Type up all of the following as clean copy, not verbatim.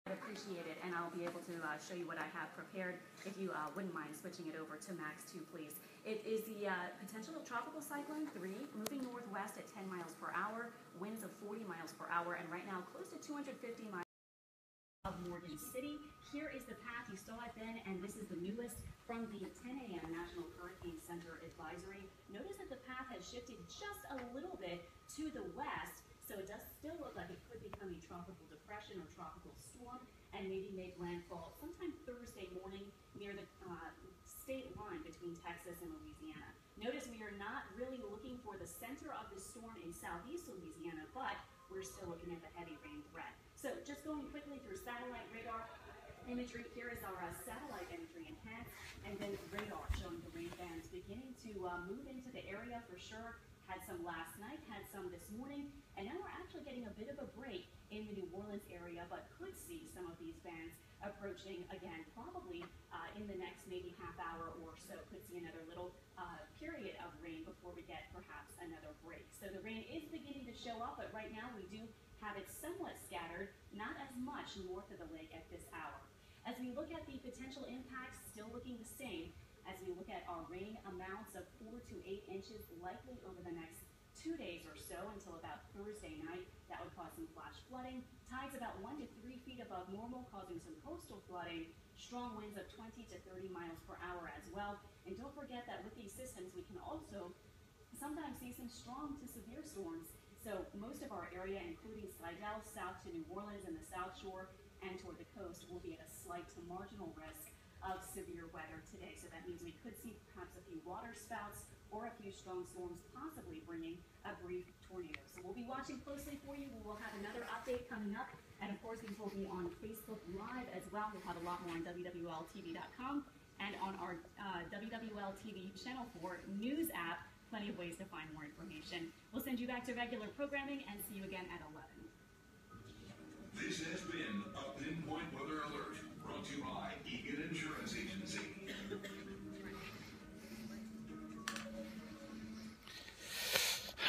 I'd appreciate it, and I'll be able to show you what I have prepared if you wouldn't mind switching it over to Max 2, please. It is the potential of Tropical Cyclone 3 moving northwest at 10 miles per hour, winds of 40 miles per hour, and right now close to 250 miles of Morgan City. Here is the path. You saw it then, and this is the newest from the 10 a.m. National Hurricane Center advisory. Notice that the path has shifted just a little bit to the west, so it does still look like it could become a tropical depression or tropical storm and maybe make landfall sometime Thursday morning near the state line between Texas and Louisiana. Notice we are not really looking for the center of the storm in southeast Louisiana, but we're still looking at the heavy rain threat. So just going quickly through satellite radar imagery, here is our satellite imagery enhanced, and then radar showing the rain bands beginning to move into the area for sure. Had some last night, had some this morning, and now we're actually getting a bit of a break in the New Orleans area, but could see some of these bands approaching again, probably in the next maybe half hour or so. Could see another little period of rain before we get perhaps another break. So the rain is beginning to show up, but right now we do have it somewhat scattered, not as much north of the lake at this hour. As we look at the potential impacts, still looking the same. As we look at our rain amounts of 4 to 8 inches likely over the next 2 days or so until about Thursday night. That would cause some flash flooding. Tides about 1 to 3 feet above normal, causing some coastal flooding. Strong winds of 20 to 30 miles per hour as well. And don't forget that with these systems, we can also sometimes see some strong to severe storms. So most of our area, including Slidell, south to New Orleans and the South Shore and toward the coast, will be at a slight to marginal risk of severe weather today. So that means we could see perhaps a few water spouts or a few strong storms, possibly bringing a brief tornado. So we'll be watching closely for you. We will have another update coming up. And of course, these will be on Facebook Live as well. We'll have a lot more on WWLTV.com and on our WWL TV Channel 4 News app. Plenty of ways to find more information. We'll send you back to regular programming and see you again at 11. This has been a Pinpoint Weather Alert, brought to you by Egan Insurance Agency.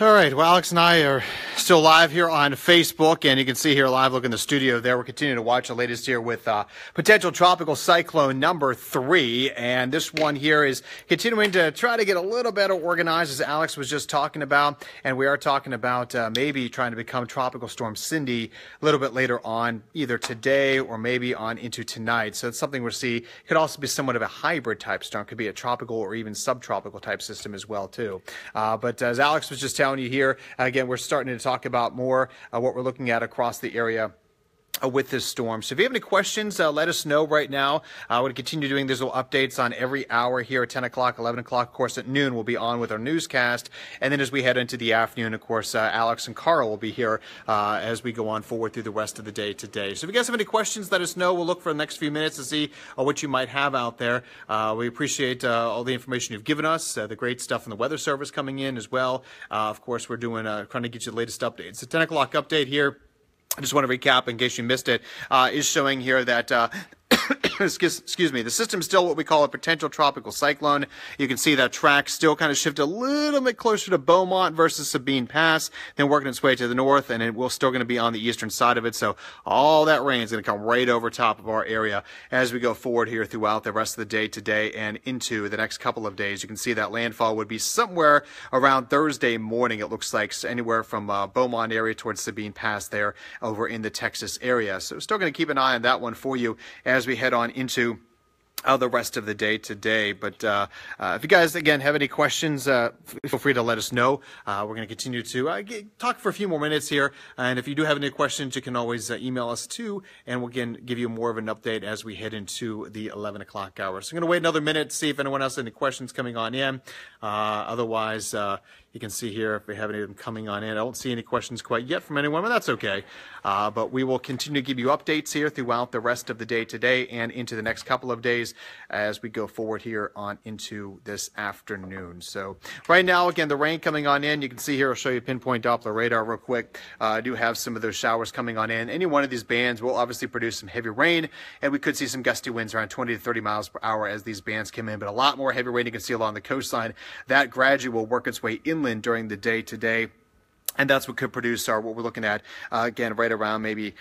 All right, well, Alex and I are still live here on Facebook, and you can see here live look in the studio there. We're continuing to watch the latest here with potential tropical cyclone number 3, and this one here is continuing to try to get a little better organized, as Alex was just talking about, and we are talking about maybe trying to become Tropical Storm Cindy a little bit later on, either today or maybe on into tonight. So it's something we'll see. It could also be somewhat of a hybrid type storm. It could be a tropical or even subtropical type system as well, too. But as Alex was just telling you here, again, we're starting to talk about more what we're looking at across the area with this storm. So if you have any questions, let us know right now. We're going to continue doing these little updates on every hour here at 10 o'clock, 11 o'clock. Of course, at noon, we'll be on with our newscast. And then as we head into the afternoon, of course, Alex and Carl will be here as we go on forward through the rest of the day today. So if you guys have any questions, let us know. We'll look for the next few minutes to see what you might have out there. We appreciate all the information you've given us, the great stuff from the Weather Service coming in as well. Of course, we're doing trying to get you the latest updates. The 10 o'clock update here, I just want to recap in case you missed it, is showing here that excuse me, the system is still what we call a potential tropical cyclone. You can see that track still kind of shifted a little bit closer to Beaumont versus Sabine Pass, then working its way to the north, and it will still going to be on the eastern side of it. So all that rain is going to come right over top of our area as we go forward here throughout the rest of the day today and into the next couple of days. You can see that landfall would be somewhere around Thursday morning. It looks like anywhere from Beaumont area towards Sabine Pass there over in the Texas area. So still going to keep an eye on that one for you as we head on into the rest of the day today. But if you guys, again, have any questions, feel free to let us know. We're going to continue to talk for a few more minutes here. And if you do have any questions, you can always email us too, and we'll again give you more of an update as we head into the 11 o'clock hour. So I'm going to wait another minute to see if anyone else has any questions coming on in. Otherwise, you can see here if we have any of them coming on in. I don't see any questions quite yet from anyone, but that's okay. But we will continue to give you updates here throughout the rest of the day today and into the next couple of days as we go forward here on into this afternoon. So right now, again, the rain coming on in. You can see here, I'll show you pinpoint Doppler radar real quick. I do have some of those showers coming on in. Any one of these bands will obviously produce some heavy rain, and we could see some gusty winds around 20 to 30 miles per hour as these bands come in, but a lot more heavy rain you can see along the coastline. That gradually will work its way inland during the day today And that's what could produce what we're looking at, again, right around maybe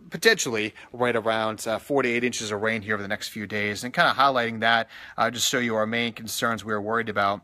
potentially right around 4 to 8 inches of rain here over the next few days. And kind of highlighting that, just show you our main concerns we are worried about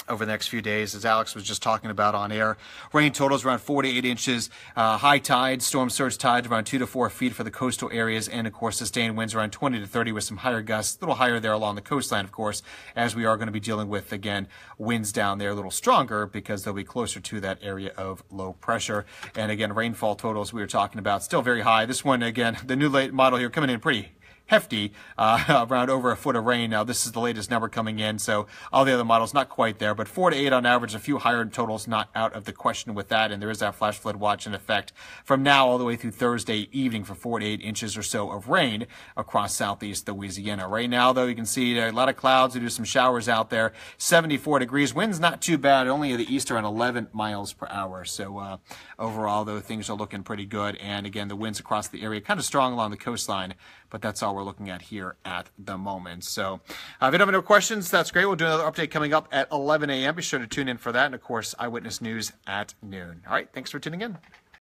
over the next few days, as Alex was just talking about on air. Rain totals around 4 to 8 inches. High tides, storm surge tides around 2 to 4 feet for the coastal areas, and of course sustained winds around 20 to 30 with some higher gusts, a little higher there along the coastline, of course, as we are going to be dealing with, again, winds down there a little stronger because they'll be closer to that area of low pressure. And again, rainfall totals we were talking about still very high. This one, again, the new late model here coming in pretty hefty, around over a foot of rain. Now, this is the latest number coming in, so all the other models not quite there, but 4 to 8 on average, a few higher totals not out of the question with that, and there is that flash flood watch in effect from now all the way through Thursday evening for 4 to 8 inches or so of rain across southeast Louisiana. Right now, though, you can see a lot of clouds. We do some showers out there. 74 degrees. Wind's not too bad, only at the east around 11 miles per hour. So overall, though, things are looking pretty good, and again, the winds across the area kind of strong along the coastline, but that's all we're looking at here at the moment. So if you don't have any questions, that's great. We'll do another update coming up at 11 a.m. Be sure to tune in for that. And, of course, Eyewitness News at noon. All right, thanks for tuning in.